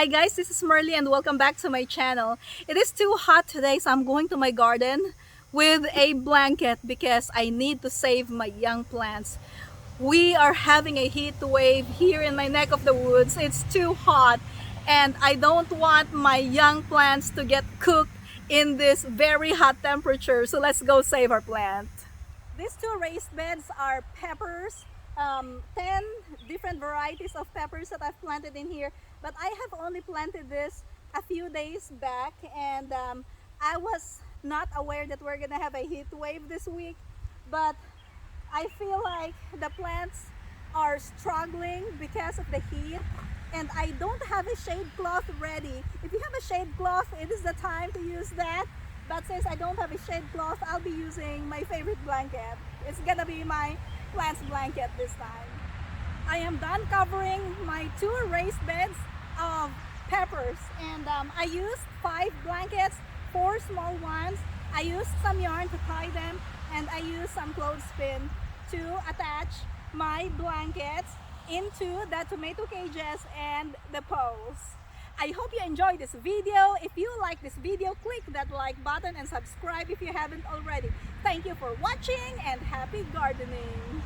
Hi guys, this is Merly and welcome back to my channel. It is too hot today, so I'm going to my garden with a blanket because I need to save my young plants. We are having a heat wave here in my neck of the woods. It's too hot and I don't want my young plants to get cooked in this very hot temperature. So let's go save our plant. These two raised beds are peppers, 10 different varieties of peppers that I've planted in here, but I have only planted this a few days back, and I was not aware that we're gonna have a heat wave this week, but I feel like the plants are struggling because of the heat, and I don't have a shade cloth ready. If you have a shade cloth, it is the time to use that. But since I don't have a shade cloth, I'll be using my favorite blanket. It's gonna be my plant's blanket this time. I am done covering my two raised beds of peppers, and I used 5 blankets, 4 small ones. I used some yarn to tie them, and I used some clothespin to attach my blankets into the tomato cages and the poles. I hope you enjoyed this video. If you like this video, click that like button and subscribe if you haven't already. Thank you for watching and happy gardening!